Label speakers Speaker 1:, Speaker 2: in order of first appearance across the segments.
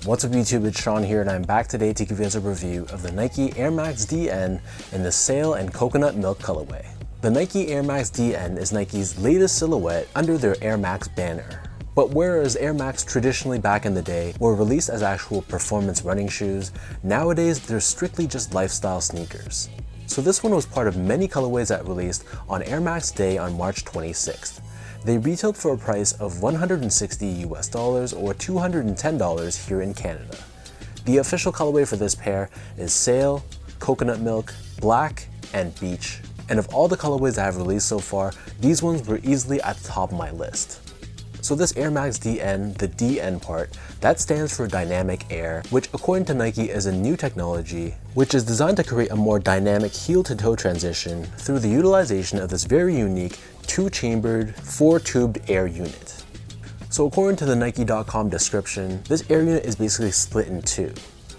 Speaker 1: What's up YouTube, it's Sean here and I'm back today to give you guys a review of the Nike Air Max DN in the Sail and Coconut Milk colorway. The Nike Air Max DN is Nike's latest silhouette under their Air Max banner. But whereas Air Max traditionally back in the day were released as actual performance running shoes, nowadays they're strictly just lifestyle sneakers. So this one was part of many colorways that released on Air Max Day on March 26th. They retailed for a price of $160 US or $210 here in Canada. The official colorway for this pair is Sail, Coconut Milk, Black, and Beach. And of all the colorways that have released so far, these ones were easily at the top of my list. So this Air Max DN, the DN part, that stands for Dynamic Air, which according to Nike is a new technology, which is designed to create a more dynamic heel-to-toe transition through the utilization of this very unique two-chambered, four-tubed air unit. So according to the Nike.com description, this air unit is basically split in two.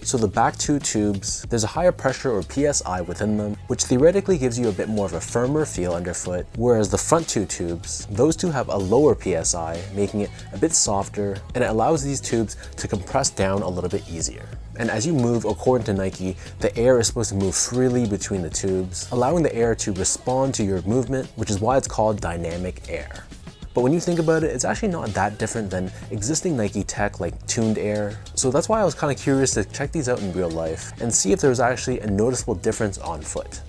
Speaker 1: So the back two tubes, there's a higher pressure or PSI within them, which theoretically gives you a bit more of a firmer feel underfoot, whereas the front two tubes, those two have a lower PSI, making it a bit softer, and it allows these tubes to compress down a little bit easier. And as you move, according to Nike, the air is supposed to move freely between the tubes, allowing the air to respond to your movement, which is why it's called Dynamic Air. But when you think about it, it's actually not that different than existing Nike tech like Tuned Air. So that's why I was kind of curious to check these out in real life and see if there was actually a noticeable difference on foot.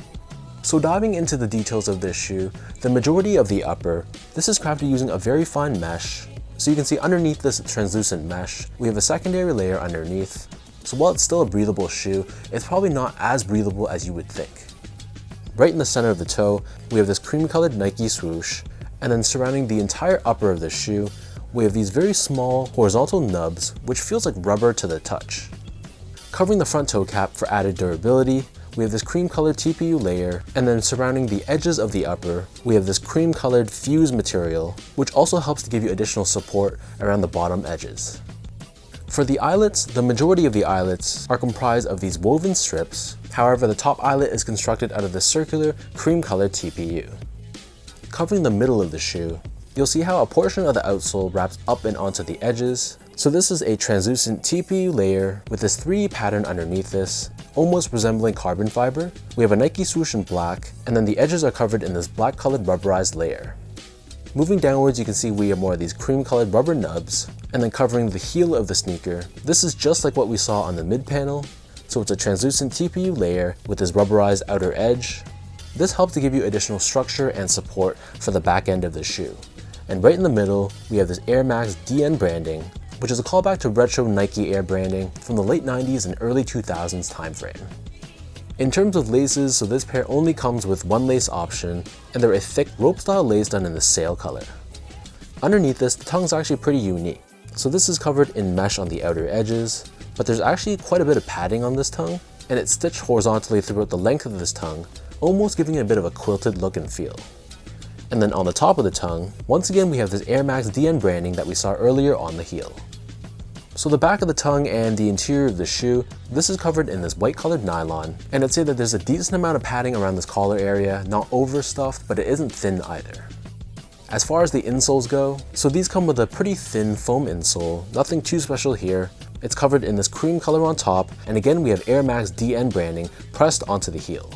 Speaker 1: So diving into the details of this shoe, the majority of the upper, this is crafted using a very fine mesh. So you can see underneath this translucent mesh, we have a secondary layer underneath. So while it's still a breathable shoe, it's probably not as breathable as you would think. Right in the center of the toe, we have this cream-colored Nike swoosh, and then surrounding the entire upper of the shoe, we have these very small horizontal nubs, which feels like rubber to the touch. Covering the front toe cap for added durability, we have this cream-colored TPU layer, and then surrounding the edges of the upper, we have this cream-colored fuse material, which also helps to give you additional support around the bottom edges. For the eyelets, the majority of the eyelets are comprised of these woven strips. However, the top eyelet is constructed out of the circular cream-colored TPU. Covering the middle of the shoe, you'll see how a portion of the outsole wraps up and onto the edges. So this is a translucent TPU layer with this 3D pattern underneath this, almost resembling carbon fiber. We have a Nike swoosh in black, and then the edges are covered in this black colored rubberized layer. Moving downwards, you can see we have more of these cream colored rubber nubs, and then covering the heel of the sneaker. This is just like what we saw on the mid panel. So it's a translucent TPU layer with this rubberized outer edge. This helps to give you additional structure and support for the back end of the shoe. And right in the middle, we have this Air Max DN branding, which is a callback to retro Nike Air branding from the late 90s and early 2000s timeframe. In terms of laces, so this pair only comes with one lace option, and they're a thick rope style lace done in the Sail color. Underneath this, the tongue is actually pretty unique. So this is covered in mesh on the outer edges, but there's actually quite a bit of padding on this tongue, and it's stitched horizontally throughout the length of this tongue, almost giving it a bit of a quilted look and feel. And then on the top of the tongue, once again we have this Air Max DN branding that we saw earlier on the heel. So the back of the tongue and the interior of the shoe, this is covered in this white colored nylon, and I'd say that there's a decent amount of padding around this collar area, not overstuffed, but it isn't thin either. As far as the insoles go, so these come with a pretty thin foam insole, nothing too special here. It's covered in this cream color on top, and again we have Air Max DN branding pressed onto the heel.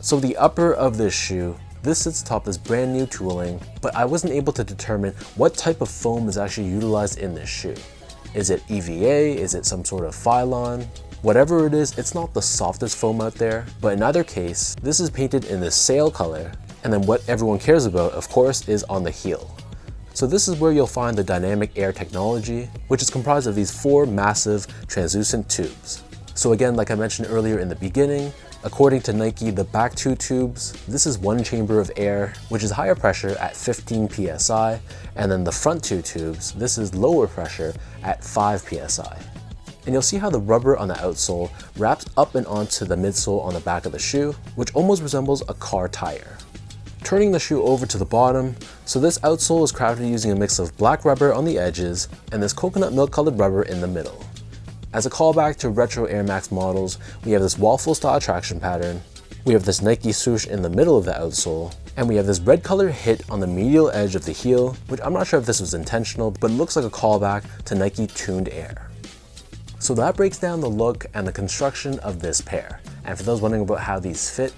Speaker 1: So the upper of this shoe, this sits atop this brand new tooling, but I wasn't able to determine what type of foam is actually utilized in this shoe. Is it EVA? Is it some sort of Phylon? Whatever it is, it's not the softest foam out there, but in either case, this is painted in this Sail color, and then what everyone cares about, of course, is on the heel. So this is where you'll find the Dynamic Air technology, which is comprised of these 4 massive translucent tubes. So again, like I mentioned earlier in the beginning, according to Nike, the back 2 tubes, this is one chamber of air, which is higher pressure at 15 PSI, and then the front 2 tubes, this is lower pressure at 5 PSI. And you'll see how the rubber on the outsole wraps up and onto the midsole on the back of the shoe, which almost resembles a car tire. Turning the shoe over to the bottom, so this outsole is crafted using a mix of black rubber on the edges and this coconut milk colored rubber in the middle. As a callback to retro Air Max models, we have this waffle style traction pattern, we have this Nike swoosh in the middle of the outsole, and we have this red color hit on the medial edge of the heel, which I'm not sure if this was intentional, but it looks like a callback to Nike Tuned Air. So that breaks down the look and the construction of this pair. And for those wondering about how these fit,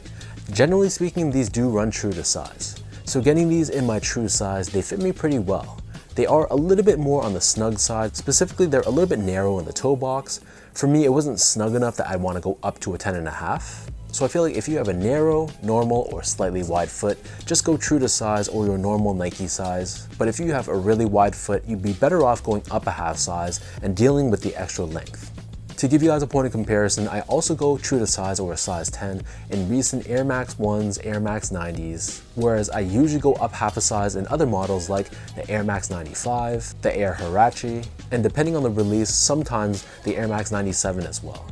Speaker 1: generally speaking, these do run true to size. So getting these in my true size, they fit me pretty well. They are a little bit more on the snug side. Specifically, they're a little bit narrow in the toe box. For me, it wasn't snug enough that I'd want to go up to a 10.5. So I feel like if you have a narrow, normal, or slightly wide foot, just go true to size or your normal Nike size. But if you have a really wide foot, you'd be better off going up a half size and dealing with the extra length. To give you guys a point of comparison, I also go true to size or a size 10 in recent Air Max 1s, Air Max 90s, whereas I usually go up half a size in other models like the Air Max 95, the Air Huarache, and depending on the release, sometimes the Air Max 97 as well.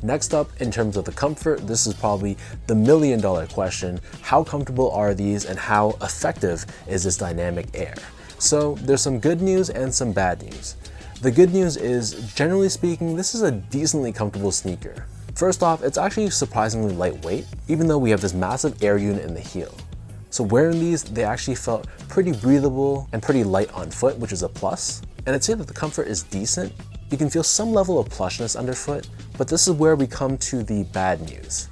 Speaker 1: Next up, in terms of the comfort, this is probably the million-dollar question. How comfortable are these and how effective is this dynamic air? So there's some good news and some bad news. The good news is, generally speaking, this is a decently comfortable sneaker. First off, it's actually surprisingly lightweight, even though we have this massive air unit in the heel. So wearing these, they actually felt pretty breathable and pretty light on foot, which is a plus. And I'd say that the comfort is decent. You can feel some level of plushness underfoot, but this is where we come to the bad news.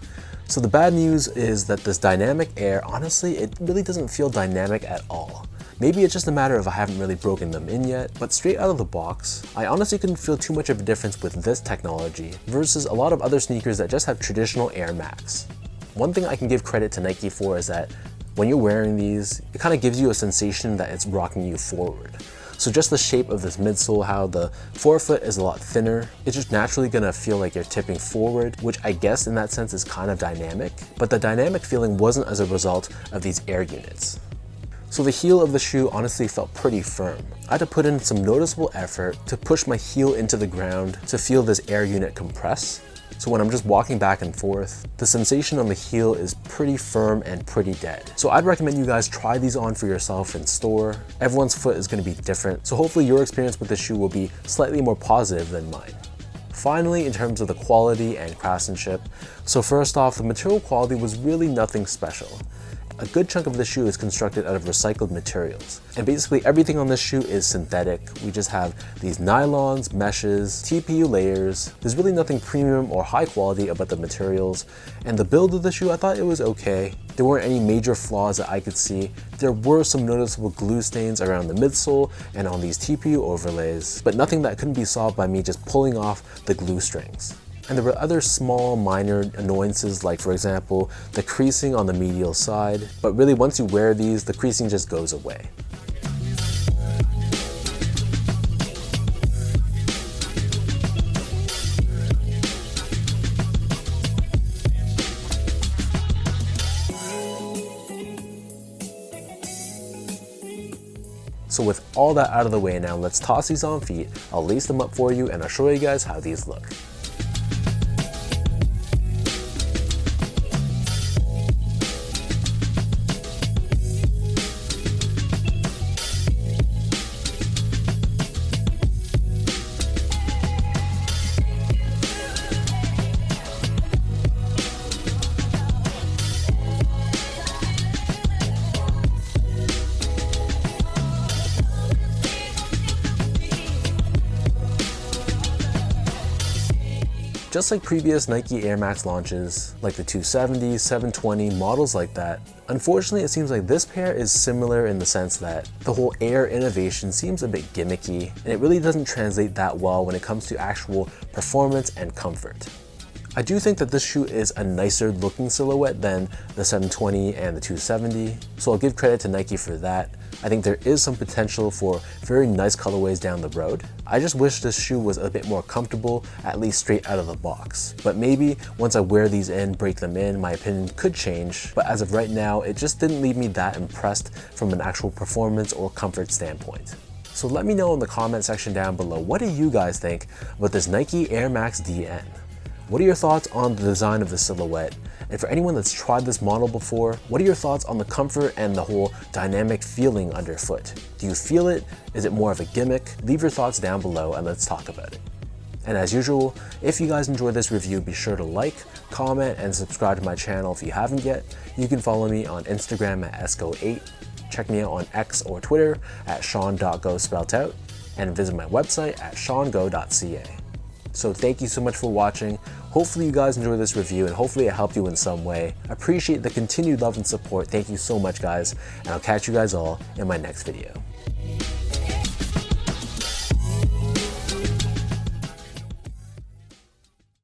Speaker 1: So the bad news is that this dynamic air, honestly, it really doesn't feel dynamic at all. Maybe it's just a matter of I haven't really broken them in yet, but straight out of the box, I honestly couldn't feel too much of a difference with this technology versus a lot of other sneakers that just have traditional Air Max. One thing I can give credit to Nike for is that when you're wearing these, it kind of gives you a sensation that it's rocking you forward. So just the shape of this midsole, how the forefoot is a lot thinner, it's just naturally gonna feel like you're tipping forward, which I guess in that sense is kind of dynamic, but the dynamic feeling wasn't as a result of these air units. So the heel of the shoe honestly felt pretty firm. I had to put in some noticeable effort to push my heel into the ground to feel this air unit compress. So when I'm just walking back and forth, the sensation on the heel is pretty firm and pretty dead. So I'd recommend you guys try these on for yourself in store. Everyone's foot is going to be different, so hopefully your experience with the shoe will be slightly more positive than mine. Finally, in terms of the quality and craftsmanship, so first off, the material quality was really nothing special. A good chunk of the shoe is constructed out of recycled materials, and basically everything on this shoe is synthetic. We just have these nylons, meshes, TPU layers. There's really nothing premium or high quality about the materials, and the build of the shoe, I thought it was okay. There weren't any major flaws that I could see. There were some noticeable glue stains around the midsole and on these TPU overlays, but nothing that couldn't be solved by me just pulling off the glue strings. And there were other small minor annoyances, like for example, the creasing on the medial side, but really once you wear these, the creasing just goes away. So with all that out of the way now, let's toss these on feet. I'll lace them up for you and I'll show you guys how these look. Just like previous Nike Air Max launches, like the 270, 720, models like that, unfortunately it seems like this pair is similar in the sense that the whole Air innovation seems a bit gimmicky, and it really doesn't translate that well when it comes to actual performance and comfort. I do think that this shoe is a nicer looking silhouette than the 720 and the 270, so I'll give credit to Nike for that. I think there is some potential for very nice colorways down the road. I just wish this shoe was a bit more comfortable, at least straight out of the box. But maybe once I wear these in, break them in, my opinion could change. But as of right now, it just didn't leave me that impressed from an actual performance or comfort standpoint. So let me know in the comment section down below, what do you guys think about this Nike Air Max DN? What are your thoughts on the design of the silhouette? And for anyone that's tried this model before, what are your thoughts on the comfort and the whole dynamic feeling underfoot? Do you feel it? Is it more of a gimmick? Leave your thoughts down below and let's talk about it. And as usual, if you guys enjoyed this review, be sure to like, comment, and subscribe to my channel if you haven't yet. You can follow me on Instagram at esco8, check me out on X or Twitter at sean.go spelt out, and visit my website at seango.ca. So thank you so much for watching. Hopefully you guys enjoyed this review and hopefully it helped you in some way. I appreciate the continued love and support. Thank you so much, guys, and I'll catch you guys all in my next video.